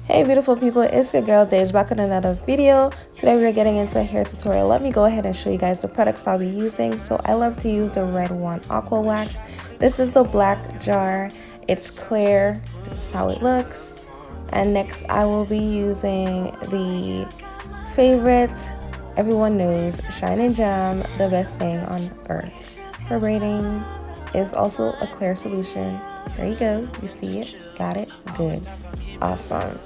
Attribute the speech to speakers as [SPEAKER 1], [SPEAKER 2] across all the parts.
[SPEAKER 1] Hey beautiful people, it's your girl Dej back with another video. Today we're getting into a hair tutorial. Let me go ahead and show you guys the products I'll be using. So I love to use the red one, aqua wax. This is the black jar. It's clear. This is how it looks. And next I will be using the favorite, everyone knows, Shine and Jam, the best thing on earth. For braiding is also a clear solution. There you go. You see it? Got it? Good. Awesome.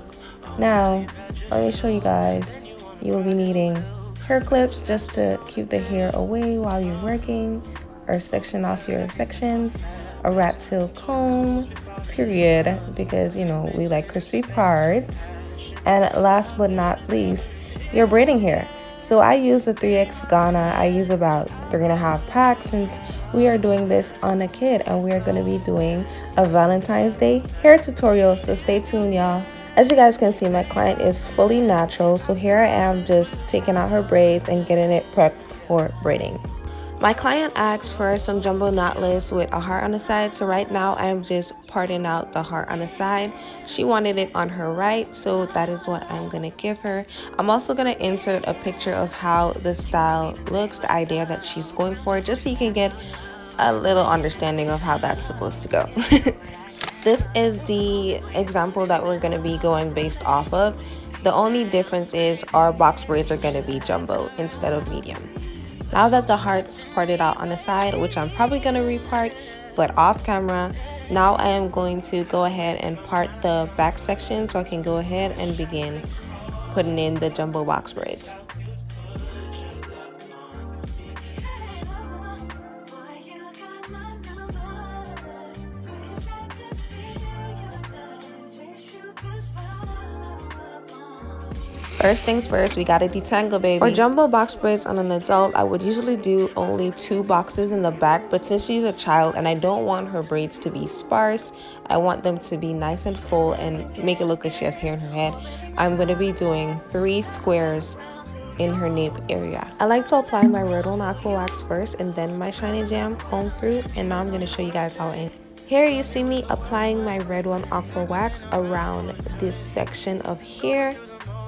[SPEAKER 1] Now, let me show you guys. You will be needing hair clips just to keep the hair away while you're working or section off your sections, a rat tail comb, period, because you know we like crispy parts, and last but not least, your braiding hair. So I use the 3X Ghana. I use about 3.5 packs since we are doing this on a kid and we are going to be doing a Valentine's Day hair tutorial, so stay tuned y'all. As you guys can see, my client is fully natural, so here I am just taking out her braids and getting it prepped for braiding. My client asked for some jumbo knotless with a heart on the side, so right now I am just parting out the heart on the side. She wanted it on her right, so that is what I'm going to give her. I'm also going to insert a picture of how the style looks, the idea that she's going for, just so you can get a little understanding of how that's supposed to go. This is the example that we're going to be going based off of. The only difference is our box braids are going to be jumbo instead of medium. Now that the heart's parted out on the side, which I'm probably going to repart, but off camera, now I am going to go ahead and part the back section so I can go ahead and begin putting in the jumbo box braids. First things first, we gotta detangle, baby. For jumbo box braids on an adult, I would usually do only 2 boxes in the back, but since she's a child and I don't want her braids to be sparse, I want them to be nice and full and make it look like she has hair in her head, I'm gonna be doing 3 squares in her nape area. I like to apply my red one aqua wax first and then my Shine and Jam comb through, and now I'm gonna show you guys how I. Here you see me applying my red one aqua wax around this section of hair,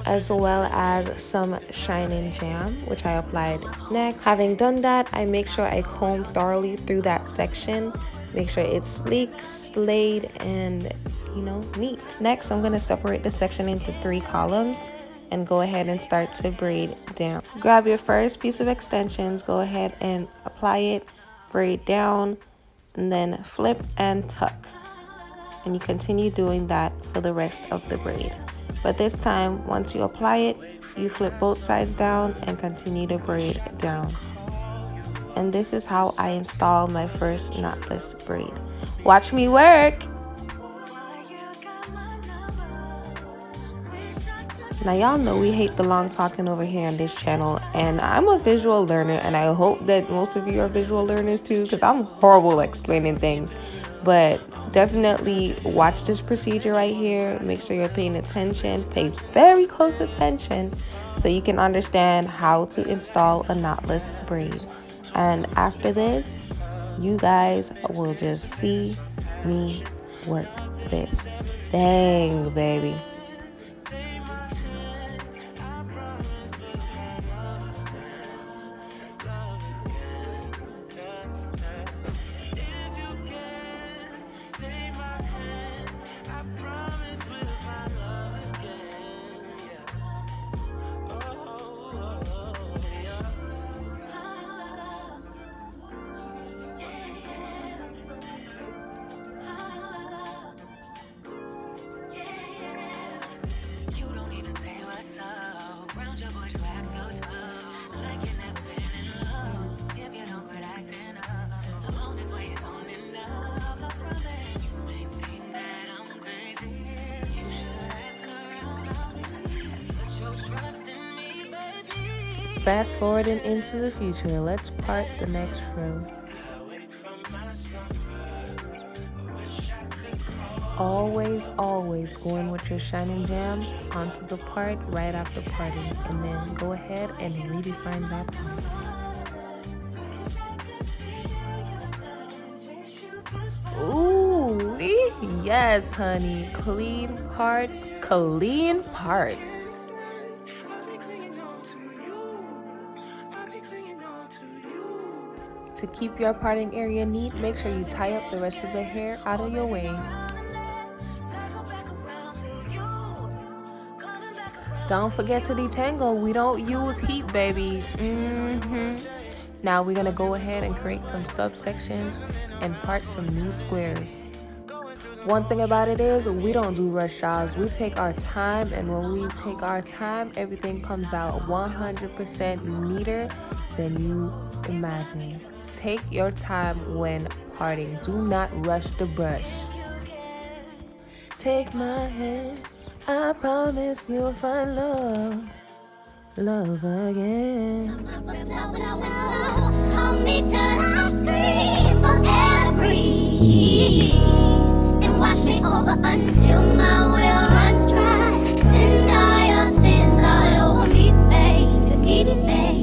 [SPEAKER 1] as well as some Shine and Jam, which I applied next. Having done that, I make sure I comb thoroughly through that section, make sure it's sleek, slayed, and you know, neat. Next, I'm gonna separate the section into 3 columns and go ahead and start to braid down. Grab your first piece of extensions, go ahead and apply it, braid down, and then flip and tuck. And you continue doing that for the rest of the braid. But this time, once you apply it, you flip both sides down and continue to braid down. And this is how I install my first knotless braid. Watch me work! Now y'all know we hate the long talking over here on this channel, and I'm a visual learner, and I hope that most of you are visual learners too, because I'm horrible at explaining things. But definitely watch this procedure right here. Make sure you're paying attention, pay very close attention, so you can understand how to install a knotless braid. And after this, you guys will just see me work this thing, baby. Fast forwarding into the future, let's part the next row. Always go in with your Shine and Jam onto the part right after parting, and then go ahead and redefine that part. Ooh, yes, honey. Clean part clean part. To keep your parting area neat, make sure you tie up the rest of the hair out of your way. Don't forget to detangle. We don't use heat, baby. Now we're gonna go ahead and create some subsections and part some new squares. One thing about it is we don't do rush jobs. We take our time, and when we take our time, everything comes out 100% neater than you imagine. Take your time when parting. Do not rush the brush. Take my hand, I promise you'll find love, love again. Hold me till I scream for every, and wash me over until my will runs dry. Send all your sins all over me, baby, baby.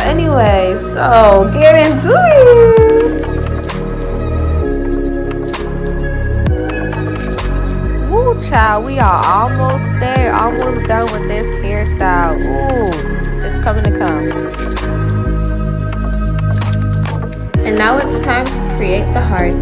[SPEAKER 1] Anyway, so get into it. Woo, child, we are almost there, almost done with this hairstyle. Ooh, it's coming to come. And now it's time to create the heart.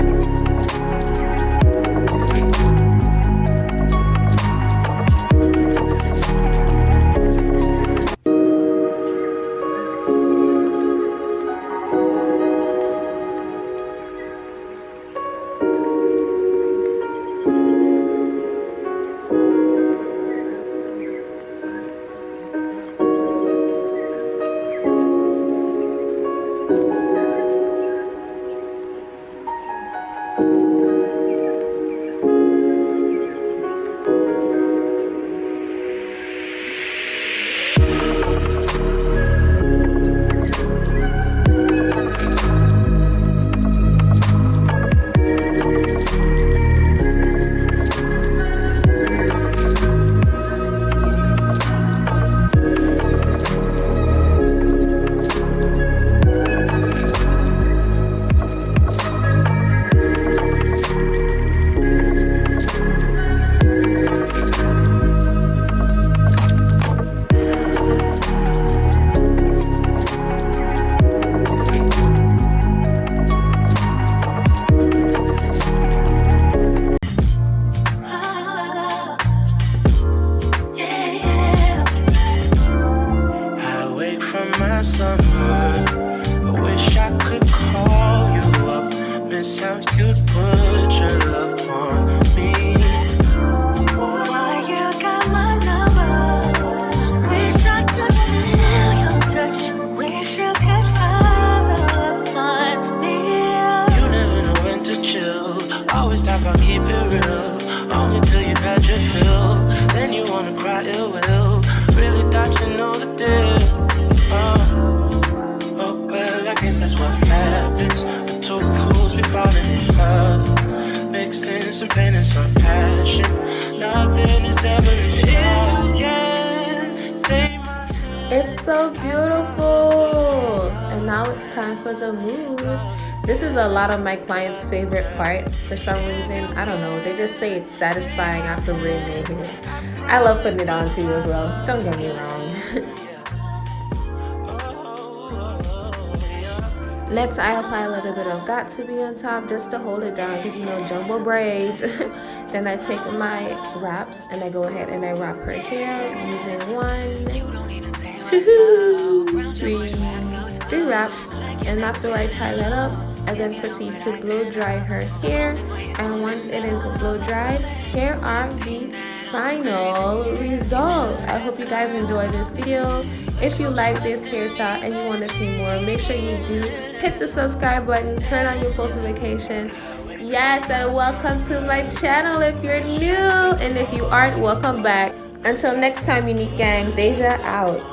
[SPEAKER 1] It's so beautiful. And now it's time for the mousse. This is a lot of my clients' favorite part. For some reason, I don't know, they just say it's satisfying after braiding their hair. I love putting it on too as well, don't get me wrong. Next, I apply a little bit of got to be on top just to hold it down because, you know, jumbo braids. Then I take my wraps and I go ahead and I wrap her hair using 1, 2, 3 wraps. And after I tie that up, I then proceed to blow dry her hair. And once it is blow dried, here are the final results. I hope you guys enjoyed this video. If you like this hairstyle and you want to see more, make sure you do hit the subscribe button, turn on your post notification. Yes, and welcome to my channel if you're new, and if you aren't, welcome back. Until next time, unique gang, Deja out.